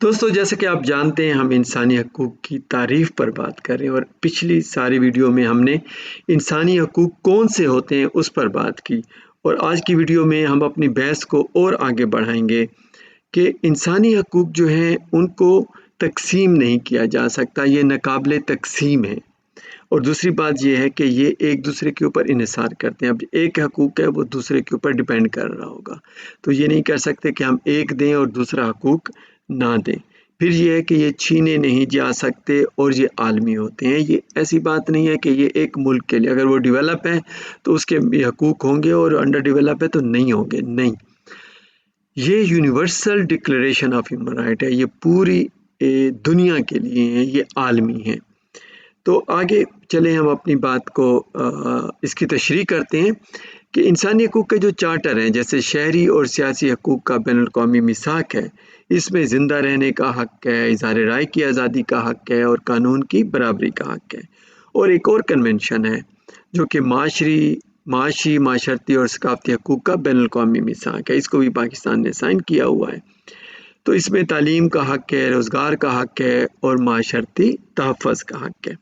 دوستو جیسا کہ آپ جانتے ہیں ہم انسانی حقوق کی تعریف پر بات کر رہے ہیں اور پچھلی ساری ویڈیو میں ہم نے انسانی حقوق کون سے ہوتے ہیں اس پر بات کی، اور آج کی ویڈیو میں ہم اپنی بحث کو اور آگے بڑھائیں گے کہ انسانی حقوق جو ہیں ان کو تقسیم نہیں کیا جا سکتا، یہ ناقابل تقسیم ہے۔ اور دوسری بات یہ ہے کہ یہ ایک دوسرے کے اوپر انحصار کرتے ہیں۔ اب ایک حقوق ہے وہ دوسرے کے اوپر ڈیپینڈ کر رہا ہوگا، تو یہ نہیں کر سکتے کہ ہم ایک دیں اور دوسرا حقوق نہ دیں۔ پھر یہ ہے کہ یہ چھینے نہیں جا سکتے اور یہ عالمی ہوتے ہیں۔ یہ ایسی بات نہیں ہے کہ یہ ایک ملک کے لیے، اگر وہ ڈیولپ ہے تو اس کے بھی حقوق ہوں گے اور انڈر ڈیولپ ہے تو نہیں ہوں گے، نہیں۔ یہ universal declaration of human right ہے، یہ پوری دنیا کے لیے ہیں، یہ عالمی ہیں۔ تو آگے چلیں ہم اپنی بات کو اس کی تشریح کرتے ہیں کہ انسانی حقوق کے جو چارٹر ہیں، جیسے شہری اور سیاسی حقوق کا بین الاقوامی میثاق ہے، اس میں زندہ رہنے کا حق ہے، اظہار رائے کی آزادی کا حق ہے اور قانون کی برابری کا حق ہے۔ اور ایک اور کنونشن ہے جو کہ معاشی، معاشرتی اور ثقافتی حقوق کا بین الاقوامی میثاق ہے، اس کو بھی پاکستان نے سائن کیا ہوا ہے۔ تو اس میں تعلیم کا حق ہے، روزگار کا حق ہے اور معاشرتی تحفظ کا حق ہے۔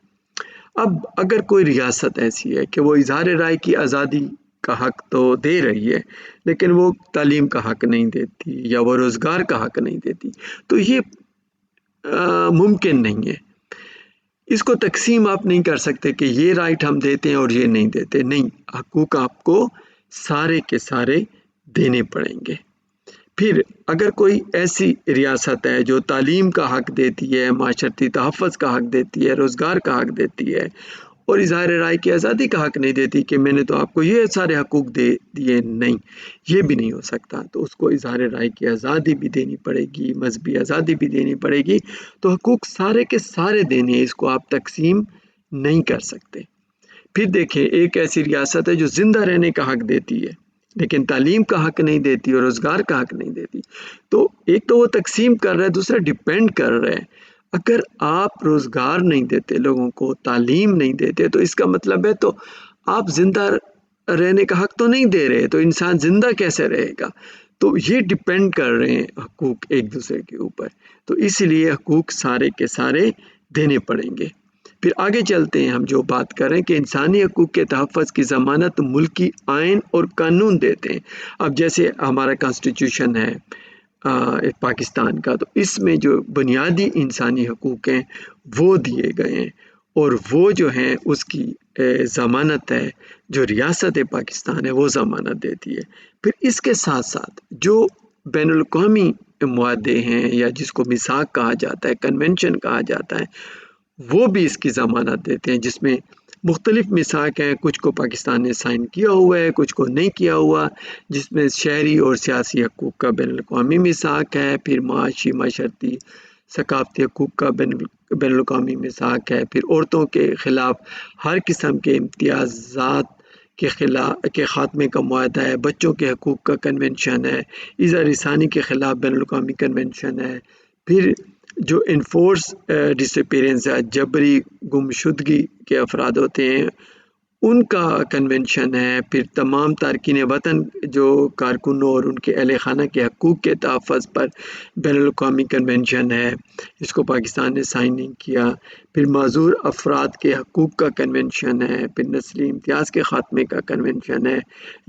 اب اگر کوئی ریاست ایسی ہے کہ وہ اظہار رائے کی آزادی کا حق تو دے رہی ہے لیکن وہ تعلیم کا حق نہیں دیتی یا وہ روزگار کا حق نہیں دیتی، تو یہ ممکن نہیں ہے۔ اس کو تقسیم آپ نہیں کر سکتے کہ یہ رائٹ ہم دیتے ہیں اور یہ نہیں دیتے، نہیں، حقوق آپ کو سارے کے سارے دینے پڑیں گے۔ پھر اگر کوئی ایسی ریاست ہے جو تعلیم کا حق دیتی ہے، معاشرتی تحفظ کا حق دیتی ہے، روزگار کا حق دیتی ہے اور اظہار رائے کی آزادی کا حق نہیں دیتی کہ میں نے تو آپ کو یہ سارے حقوق دے دیے، نہیں، یہ بھی نہیں ہو سکتا۔ تو اس کو اظہار رائے کی آزادی بھی دینی پڑے گی، مذہبی آزادی بھی دینی پڑے گی، تو حقوق سارے کے سارے دینے ہیں، اس کو آپ تقسیم نہیں کر سکتے۔ پھر دیکھیں ایک ایسی ریاست ہے جو زندہ رہنے کا حق دیتی ہے لیکن تعلیم کا حق نہیں دیتی اور روزگار کا حق نہیں دیتی، تو ایک تو وہ تقسیم کر رہا ہے، دوسرا ڈیپینڈ کر رہا ہے۔ اگر آپ روزگار نہیں دیتے لوگوں کو، تعلیم نہیں دیتے، تو اس کا مطلب ہے تو آپ زندہ رہنے کا حق تو نہیں دے رہے، تو انسان زندہ کیسے رہے گا؟ تو یہ ڈیپینڈ کر رہے ہیں حقوق ایک دوسرے کے اوپر، تو اس لیے حقوق سارے کے سارے دینے پڑیں گے۔ پھر آگے چلتے ہیں، ہم جو بات کر رہے ہیں کہ انسانی حقوق کے تحفظ کی ضمانت ملکی آئین اور قانون دیتے ہیں۔ اب جیسے ہمارا کانسٹیٹیوشن ہے پاکستان کا، تو اس میں جو بنیادی انسانی حقوق ہیں وہ دیے گئے ہیں اور وہ جو ہیں اس کی ضمانت ہے جو ریاست پاکستان ہے وہ ضمانت دیتی ہے۔ پھر اس کے ساتھ ساتھ جو بین الاقوامی معاہدے ہیں یا جس کو میثاق کہا جاتا ہے، کنونشن کہا جاتا ہے، وہ بھی اس کی ضمانت دیتے ہیں، جس میں مختلف میثاق ہیں، کچھ کو پاکستان نے سائن کیا ہوا ہے، کچھ کو نہیں کیا ہوا، جس میں شہری اور سیاسی حقوق کا بین الاقوامی میثاق ہے، پھر معاشی، معاشرتی، ثقافتی حقوق کا بین الاقوامی میثاق ہے، پھر عورتوں کے خلاف ہر قسم کے امتیازات کے خاتمے کا معاہدہ ہے، بچوں کے حقوق کا کنونشن ہے، اظہار رسانی کے خلاف بین الاقوامی کنونشن ہے، پھر جو انفورس ڈسپیرنس ہے، جبری گمشدگی کے افراد ہوتے ہیں ان کا کنونشن ہے، پھر تمام تارکین وطن جو کارکنوں اور ان کے اہل خانہ کے حقوق کے تحفظ پر بین الاقوامی کنونشن ہے، اس کو پاکستان نے سائن نہیں کیا، پھر معذور افراد کے حقوق کا کنونشن ہے، پھر نسلی امتیاز کے خاتمے کا کنونشن ہے،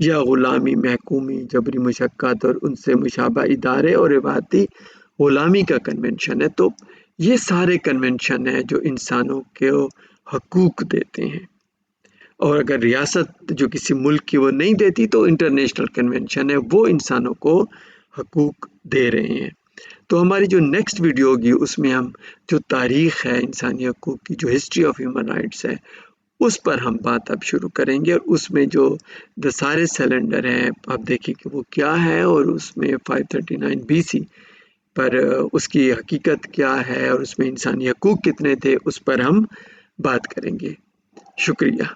یا غلامی، محکومی، جبری مشقت اور ان سے مشابہ ادارے اور روایتی غلامی کا کنونشن ہے۔ تو یہ سارے کنونشن ہیں جو انسانوں کے حقوق دیتے ہیں، اور اگر ریاست جو کسی ملک کی وہ نہیں دیتی تو انٹرنیشنل کنونشن ہے وہ انسانوں کو حقوق دے رہے ہیں۔ تو ہماری جو نیکسٹ ویڈیو ہوگی اس میں ہم جو تاریخ ہے انسانی حقوق کی، جو ہسٹری آف ہیومن رائٹس ہے، اس پر ہم بات اب شروع کریں گے، اور اس میں جو دسارے سلنڈر ہیں آپ دیکھیں کہ وہ کیا ہے، اور اس میں 539 BC پر اس کی حقیقت کیا ہے اور اس میں انسانی حقوق کتنے تھے، اس پر ہم بات کریں گے۔ شکریہ۔